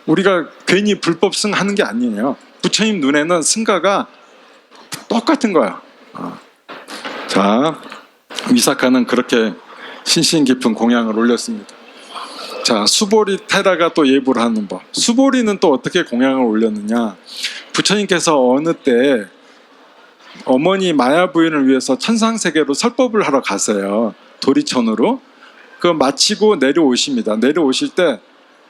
우리가 괜히 불법 승하는 게 아니에요. 부처님 눈에는 승가가 똑같은 거야. 자, 위사카는 그렇게 신신 깊은 공양을 올렸습니다. 자, 수보리 테라가 또 예불을 하는 법. 수보리는 또 어떻게 공양을 올렸느냐? 부처님께서 어느 때 어머니 마야 부인을 위해서 천상세계로 설법을 하러 갔어요. 도리천으로. 그 마치고 내려오십니다. 내려오실 때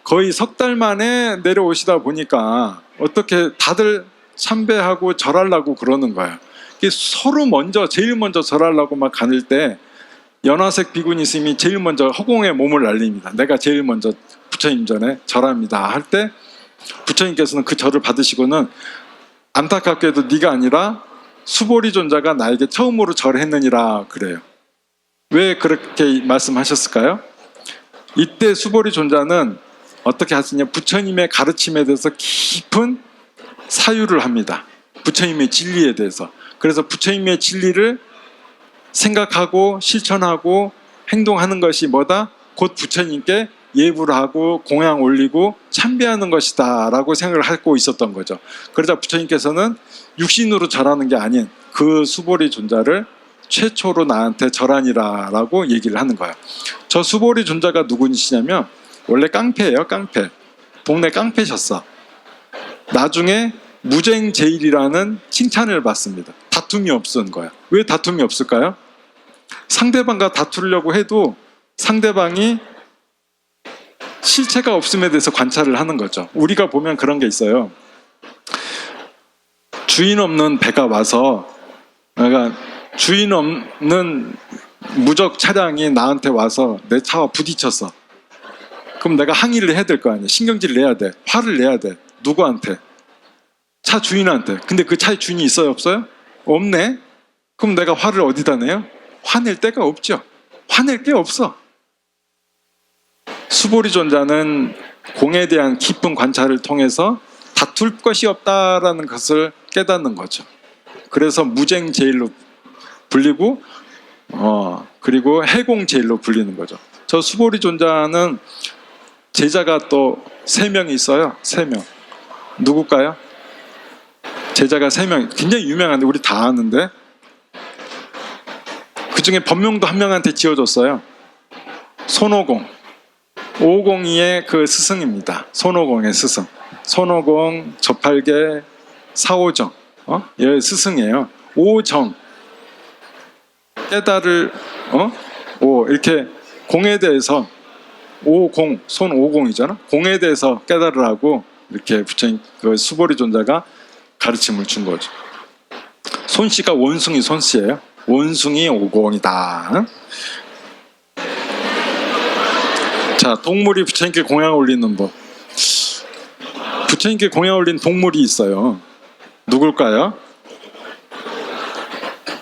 거의 석 달 만에 내려오시다 보니까 어떻게 다들 참배하고 절하려고 그러는 거예요. 서로 제일 먼저 절하려고 막 가는 때 연화색 비구니 스님이 제일 먼저 허공에 몸을 날립니다. 내가 제일 먼저 부처님 전에 절합니다 할 때 부처님께서는 그 절을 받으시고는 안타깝게도 네가 아니라 수보리 존자가 나에게 처음으로 절했느니라 그래요. 왜 그렇게 말씀하셨을까요? 이때 수보리 존자는 어떻게 하시냐, 부처님의 가르침에 대해서 깊은 사유를 합니다. 부처님의 진리에 대해서. 그래서 부처님의 진리를 생각하고 실천하고 행동하는 것이 뭐다? 곧 부처님께 예불을 하고 공양 올리고 참배하는 것이다 라고 생각을 하고 있었던 거죠. 그러자 부처님께서는 육신으로 절하는 게 아닌 그 수보리 존자를 최초로 나한테 절하니라 라고 얘기를 하는 거예요. 저 수보리 존자가 누구시냐면 원래 깡패예요. 깡패. 동네 깡패셨어. 나중에 무쟁제일이라는 칭찬을 받습니다. 다툼이 없은 거야. 왜 다툼이 없을까요? 상대방과 다투려고 해도 상대방이 실체가 없음에 대해서 관찰을 하는 거죠. 우리가 보면 그런 게 있어요. 주인 없는 배가 와서, 그러니까 주인 없는 무적 차량이 나한테 와서 내 차와 부딪혔어. 그럼 내가 항의를 해야 될 거 아니야. 신경질을 내야 돼. 화를 내야 돼. 누구한테? 차 주인한테. 근데 그 차에 주인이 있어요? 없어요? 없네? 그럼 내가 화를 어디다 내요? 화낼 데가 없죠. 화낼 게 없어. 수보리 존자는 공에 대한 깊은 관찰을 통해서 다툴 것이 없다라는 것을 깨닫는 거죠. 그래서 무쟁제일로 불리고 그리고 해공제일로 불리는 거죠. 저 수보리 존자는 제자가 또 3명이 있어요. 3명. 누굴까요? 제자가 3명. 굉장히 유명한데 우리 다 아는데 그 중에 법명도 한 명한테 지어줬어요. 손오공. 오공이의 그 스승입니다. 손오공의 스승. 손오공, 저팔계, 사오정. 얘 스승이에요. 오정 깨달을 이렇게 공에 대해서 오공 손 오공이잖아. 공에 대해서 깨달으라고 이렇게 부처님 그 수보리 존자가 가르침을 준 거죠. 손씨가 원숭이 손씨예요. 원숭이 오공이다. 자, 동물이 부처님께 공양 올리는 법. 부처님께 공양 올린 동물이 있어요. 누굴까요?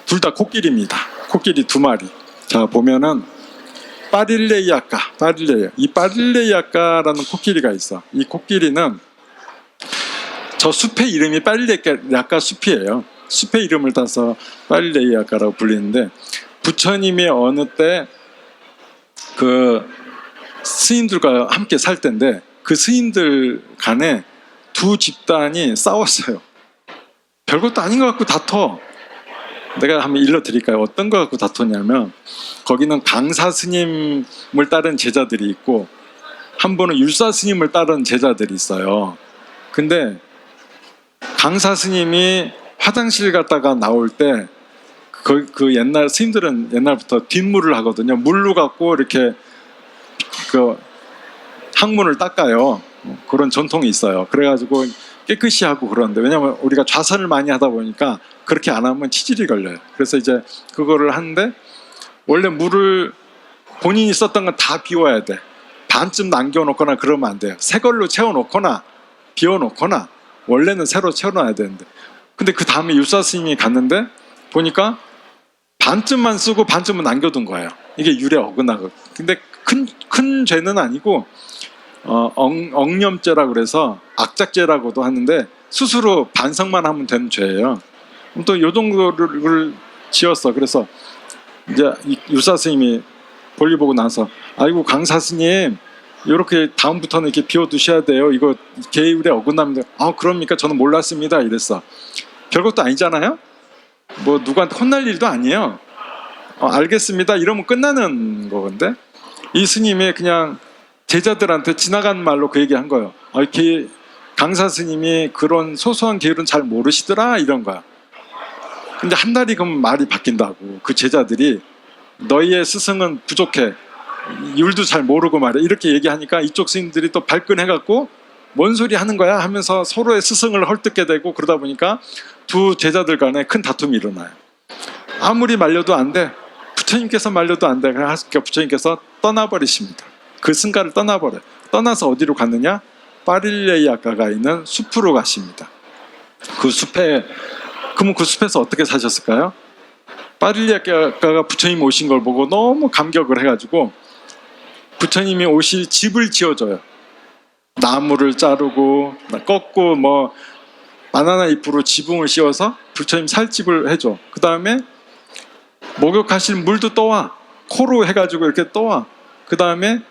둘 다 코끼리입니다. 코끼리 2마리. 자, 보면은 파릴레이아까, 이 파릴레이아까라는 코끼리가 있어. 이 코끼리는 저 숲의 이름이 파릴레이아까 숲이에요. 숲의 이름을 따서 파릴레이아까라고 불리는데, 부처님이 어느 때 그 스님들과 함께 살 때인데, 그 스님들 간에 두 집단이 싸웠어요. 별것도 아닌 것 같고 다퉈. 내가 한번 일러드릴까요? 어떤 거 갖고 다투냐면, 거기는 강사 스님을 따른 제자들이 있고 한 분은 율사 스님을 따른 제자들이 있어요. 근데 강사 스님이 화장실 갔다가 나올 때 그 옛날 스님들은 옛날부터 뒷물을 하거든요. 물로 갖고 이렇게 그 항문을 닦아요. 그런 전통이 있어요. 그래가지고 깨끗이 하고 그러는데, 왜냐면 우리가 좌선을 많이 하다 보니까 그렇게 안 하면 치질이 걸려요. 그래서 이제 그거를 하는데, 원래 물을 본인이 썼던 건 다 비워야 돼. 반쯤 남겨놓거나 그러면 안 돼요. 새 걸로 채워놓거나 비워놓거나, 원래는 새로 채워놔야 되는데. 근데 그 다음에 율사 스님이 갔는데 보니까 반쯤만 쓰고 반쯤은 남겨둔 거예요. 이게 율에 어긋나고. 근데 큰 죄는 아니고 억념죄라고 그래서 악작죄라고도 하는데, 스스로 반성만 하면 되는 죄예요. 또 요 정도를 지었어. 그래서 이제 율사 스님이 볼일 보고 나서, 아이고 강사 스님, 이렇게 다음부터는 이렇게 비워두셔야 돼요. 이거 계율에 어긋납니다. 그럽니까? 저는 몰랐습니다. 이랬어. 별것도 아니잖아요. 뭐 누구한테 혼날 일도 아니에요. 알겠습니다. 이러면 끝나는 거건데, 이 스님이 그냥 제자들한테 지나간 말로 그 얘기한 거예요. 강사 스님이 그런 소소한 계율은 잘 모르시더라, 이런 거야. 근데 한 달이 그럼 말이 바뀐다고. 그 제자들이 너희의 스승은 부족해, 율도 잘 모르고 말이야, 이렇게 얘기하니까 이쪽 스님들이 또 발끈해갖고 뭔 소리 하는 거야 하면서 서로의 스승을 헐뜯게 되고, 그러다 보니까 두 제자들 간에 큰 다툼이 일어나요. 아무리 말려도 안 돼. 부처님께서 말려도 안 돼. 그래서 부처님께서 떠나버리십니다. 그 승가를 떠나버려요. 떠나서 어디로 갔느냐? 파릴레이아까가 있는 숲으로 가십니다. 그 숲에, 그러면 그 숲에서 어떻게 사셨을까요? 파릴레이아까가 부처님 오신 걸 보고 너무 감격을 해가지고 부처님이 오실 집을 지어줘요. 나무를 자르고 꺾고 뭐 바나나 잎으로 지붕을 씌워서 부처님 살 집을 해줘. 그 다음에 목욕하실 물도 떠와. 코로 해가지고 이렇게 떠와. 그 다음에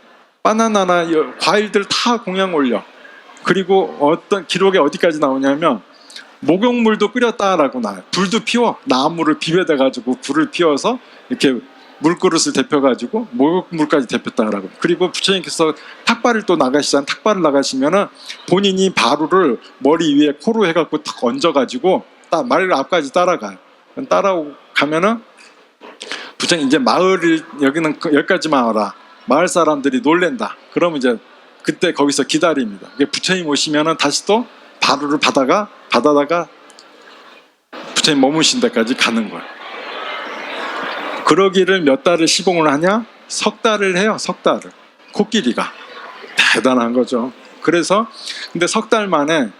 바나나나 과일들 다 공양 올려. 그리고 어떤 기록에 어디까지 나오냐면, 목욕물도 끓였다라고 나와요. 불도 피워. 나무를 비벼대가지고 불을 피워서 이렇게 물그릇을 데펴가지고 목욕물까지 데폈다라고. 그리고 부처님께서 탁발을 또 나가시잖아요. 탁발을 나가시면은 본인이 바루를 머리 위에 코로 해갖고 탁 얹어가지고 말 앞까지 따라가요. 따라가면은 부처님 이제 마을을, 여기는 여기까지만 와라. 마을 사람들이 놀랜다. 그러면 이제 그때 거기서 기다립니다. 부처님 오시면은 다시 또 바루를 받아다가 부처님 머무신 데까지 가는 거예요. 그러기를 몇 달을 시봉을 하냐? 석 달을 해요. 석 달을. 코끼리가. 대단한 거죠. 그래서 근데 석 달 만에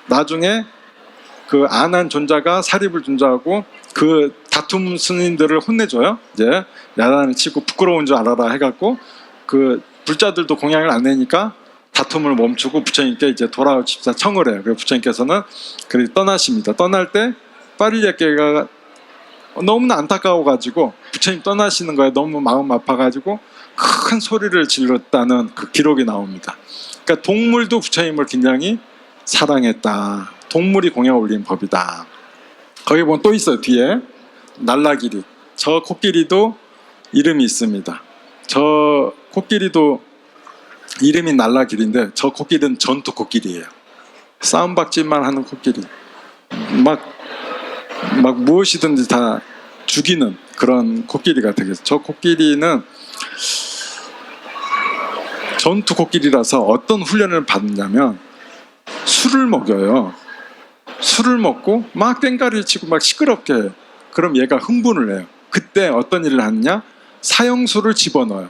나중에 그 안한 존자가 사립을 존자하고 그 다툼 스님들을 혼내줘요. 이제 야단을 치고 부끄러운 줄 알아라 해갖고, 그 불자들도 공양을 안 내니까 다툼을 멈추고 부처님께 이제 돌아오십사 청을 해요. 그래서 부처님께서는 그렇게 떠나십니다. 떠날 때 파릴레이아까가 너무나 안타까워가지고 부처님 떠나시는 거에 너무 마음 아파가지고 큰 소리를 질렀다는 그 기록이 나옵니다. 그러니까 동물도 부처님을 굉장히 사랑했다. 동물이 공양 올린 법이다. 거기 보면 또 있어요. 뒤에 날라기리. 저 코끼리도 이름이 있습니다. 저 코끼리도 이름이 날라기리인데, 저 코끼리는 전투 코끼리예요. 싸움박질만 하는 코끼리. 막 막 무엇이든지 다 죽이는 그런 코끼리가 되겠죠. 저 코끼리는 전투 코끼리라서 어떤 훈련을 받느냐면 술을 먹여요. 술을 먹고 막 꽹가리를 치고 막 시끄럽게 해요. 그럼 얘가 흥분을 해요. 그때 어떤 일을 하느냐? 사형수를 집어넣어요.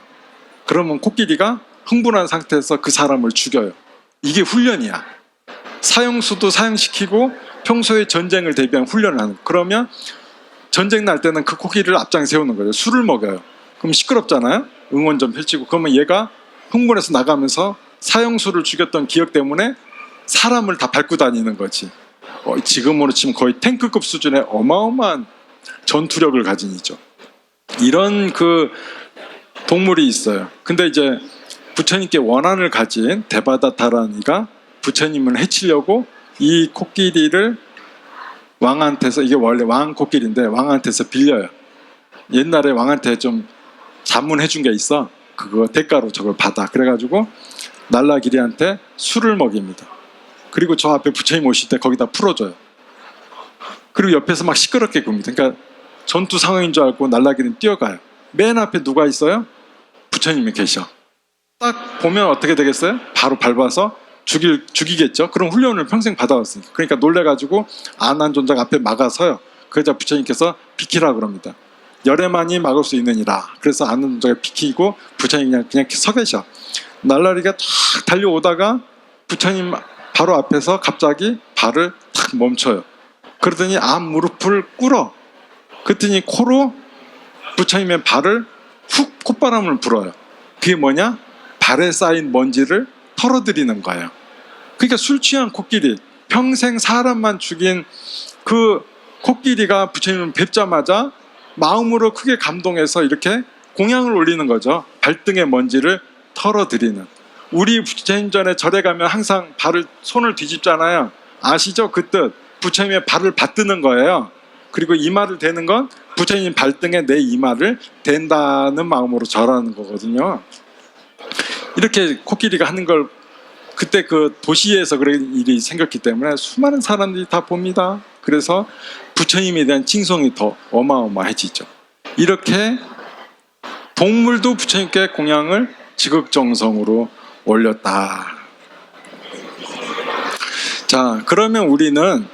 그러면 코끼리가 흥분한 상태에서 그 사람을 죽여요. 이게 훈련이야. 사형수도 사형시키고 평소에 전쟁을 대비한 훈련을 하는 거예요. 그러면 전쟁 날 때는 그 코끼리를 앞장에 세우는 거예요. 술을 먹여요. 그럼 시끄럽잖아요. 응원전 펼치고. 그러면 얘가 흥분해서 나가면서 사형수를 죽였던 기억 때문에 사람을 다 밟고 다니는 거지. 지금으로 치면 거의 탱크급 수준의 어마어마한 전투력을 가진 이죠. 이런 그 동물이 있어요. 근데 이제 부처님께 원한을 가진 데바다타라니가 부처님을 해치려고 이 코끼리를 왕한테서, 이게 원래 왕 코끼리인데 왕한테서 빌려요. 옛날에 왕한테 좀 자문해 준 게 있어. 그거 대가로 저걸 받아. 그래가지고 날라기리한테 술을 먹입니다. 그리고 저 앞에 부처님 오실 때 거기다 풀어줘요. 그리고 옆에서 막 시끄럽게 굽니다. 그러니까 전투 상황인 줄 알고 날라기는 뛰어가요. 맨 앞에 누가 있어요? 부처님이 계셔. 딱 보면 어떻게 되겠어요? 바로 밟아서 죽이겠죠. 그럼 훈련을 평생 받아왔으니까. 그러니까 놀래가지고 아난존자가 앞에 막아서요. 그러자 부처님께서 비키라 그럽니다. 열애만이 막을 수 있느니라. 그래서 아난존자가 비키고 부처님이 그냥 서 계셔. 날라리가 탁 달려오다가 부처님 바로 앞에서 갑자기 발을 탁 멈춰요. 그러더니 앞 무릎을 꿇어. 그랬더니 코로 부처님의 발을 훅 콧바람을 불어요. 그게 뭐냐? 발에 쌓인 먼지를 털어드리는 거예요. 그러니까 술 취한 코끼리, 평생 사람만 죽인 그 코끼리가 부처님을 뵙자마자 마음으로 크게 감동해서 이렇게 공양을 올리는 거죠. 발등의 먼지를 털어드리는. 우리 부처님 전에 절에 가면 항상 손을 뒤집잖아요. 아시죠? 그 뜻. 부처님의 발을 받드는 거예요. 그리고 이마를 대는 건 부처님 발등에 내 이마를 댄다는 마음으로 절하는 거거든요. 이렇게 코끼리가 하는 걸 그때 그 도시에서 그런 일이 생겼기 때문에 수많은 사람들이 다 봅니다. 그래서 부처님에 대한 칭송이 더 어마어마해지죠. 이렇게 동물도 부처님께 공양을 지극정성으로 올렸다. 자, 그러면 우리는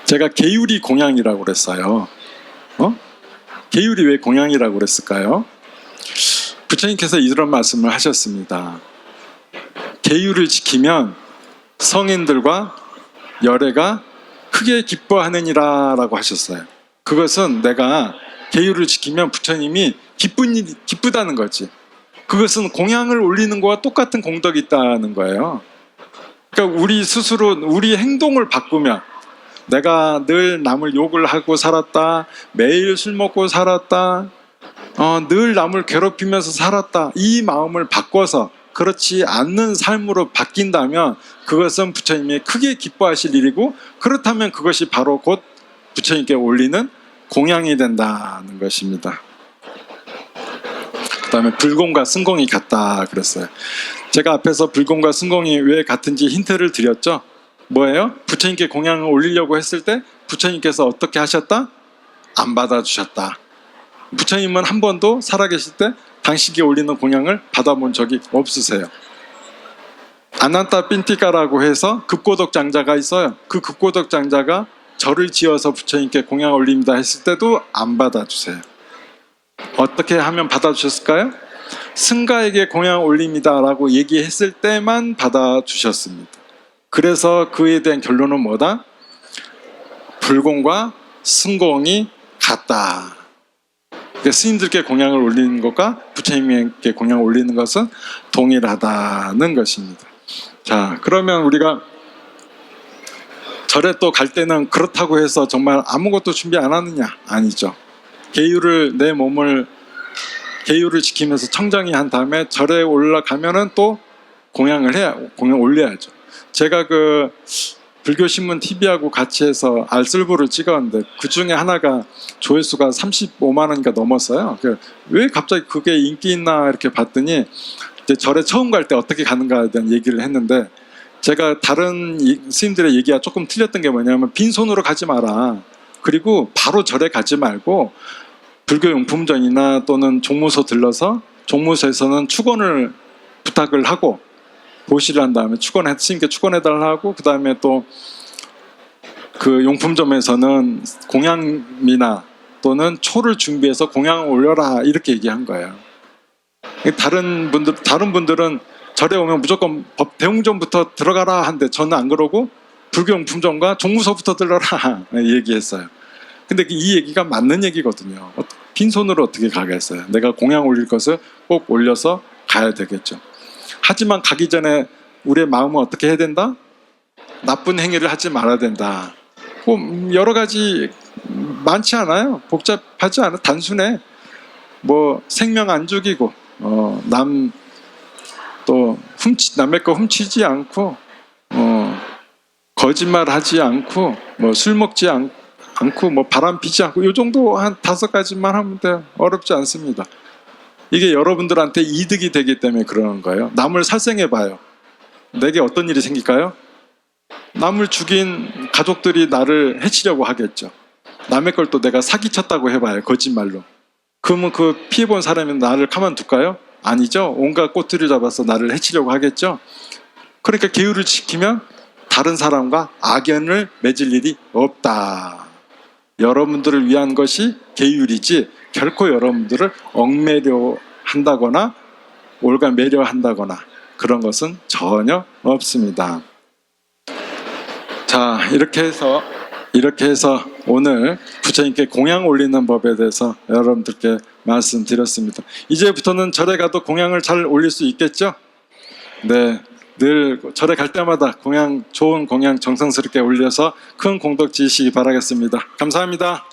제가 계율이 공양이라고 그랬어요. 계율이 왜 공양이라고 그랬을까요? 부처님께서 이런 말씀을 하셨습니다. 계율을 지키면 성인들과 열애가 크게 기뻐하느니라 라고 하셨어요. 그것은 내가 계율을 지키면 부처님이 기쁘다는 거지. 그것은 공양을 올리는 거와 똑같은 공덕이 있다는 거예요. 그러니까 우리 스스로 우리 행동을 바꾸면, 내가 늘 남을 욕을 하고 살았다, 매일 술 먹고 살았다, 늘 남을 괴롭히면서 살았다, 이 마음을 바꿔서 그렇지 않는 삶으로 바뀐다면 그것은 부처님이 크게 기뻐하실 일이고, 그렇다면 그것이 바로 곧 부처님께 올리는 공양이 된다는 것입니다. 그 다음에 불공과 승공이 같다 그랬어요. 제가 앞에서 불공과 승공이 왜 같은지 힌트를 드렸죠. 뭐예요? 부처님께 공양을 올리려고 했을 때 부처님께서 어떻게 하셨다? 안 받아주셨다. 부처님은 한 번도 살아계실 때 당신께 올리는 공양을 받아본 적이 없으세요. 아난타 핀티카라고 해서 급고독 장자가 있어요. 그 급고독 장자가 절을 지어서 부처님께 공양 올립니다 했을 때도 안 받아주세요. 어떻게 하면 받아주셨을까요? 승가에게 공양 올립니다 라고 얘기했을 때만 받아주셨습니다. 그래서 그에 대한 결론은 뭐다? 불공과 승공이 같다. 그러니까 스님들께 공양을 올리는 것과 부처님께 공양을 올리는 것은 동일하다는 것입니다. 자, 그러면 우리가 절에 또 갈 때는 그렇다고 해서 정말 아무것도 준비 안 하느냐? 아니죠. 내 몸을 계율을 지키면서 청정히 한 다음에 절에 올라가면은 또 공양 올려야죠. 제가 그 불교신문 TV하고 같이 해서 알쓸부를 찍었는데 그 중에 하나가 조회수가 35만 원인가 넘었어요. 왜 갑자기 그게 인기 있나 이렇게 봤더니 이제 절에 처음 갈 때 어떻게 가는가에 대한 얘기를 했는데, 제가 다른 스님들의 얘기가 조금 틀렸던 게 뭐냐면 빈손으로 가지 마라. 그리고 바로 절에 가지 말고 불교용품점이나 또는 종무소 들러서 종무소에서는 축원을 부탁을 하고 보시를 한 다음에 스님께 축원해달라고, 그 다음에 또 그 용품점에서는 공양미나 또는 초를 준비해서 공양을 올려라 이렇게 얘기한 거예요. 다른 분들은 절에 오면 무조건 대웅점부터 들어가라 한데 저는 안 그러고 불교용품점과 종무소부터 들러라 얘기했어요. 근데 이 얘기가 맞는 얘기거든요. 빈손으로 어떻게 가겠어요? 내가 공양 올릴 것을 꼭 올려서 가야 되겠죠. 하지만 가기 전에 우리의 마음은 어떻게 해야 된다? 나쁜 행위를 하지 말아야 된다. 뭐 여러 가지 많지 않아요. 복잡하지 않아. 단순해. 뭐 생명 안 죽이고 남 또 남의 거 훔치지 않고 거짓말하지 않고 뭐 술 먹지 않고 뭐 바람 피지 않고 이 정도 한 5가지만 하면 돼요. 어렵지 않습니다. 이게 여러분들한테 이득이 되기 때문에 그러는 거예요. 남을 살생해 봐요. 내게 어떤 일이 생길까요? 남을 죽인 가족들이 나를 해치려고 하겠죠. 남의 걸 또 내가 사기쳤다고 해봐요. 거짓말로. 그러면 그 피해본 사람이 나를 가만둘까요? 아니죠. 온갖 꼬투리 잡아서 나를 해치려고 하겠죠. 그러니까 계율을 지키면 다른 사람과 악연을 맺을 일이 없다. 여러분들을 위한 것이 계율이지 결코 여러분들을 얽매려 한다거나 올가매려 한다거나 그런 것은 전혀 없습니다. 자, 이렇게 해서 오늘 부처님께 공양 올리는 법에 대해서 여러분들께 말씀드렸습니다. 이제부터는 절에 가도 공양을 잘 올릴 수 있겠죠? 네, 늘 절에 갈 때마다 좋은 공양 정성스럽게 올려서 큰 공덕 지으시기 바라겠습니다. 감사합니다.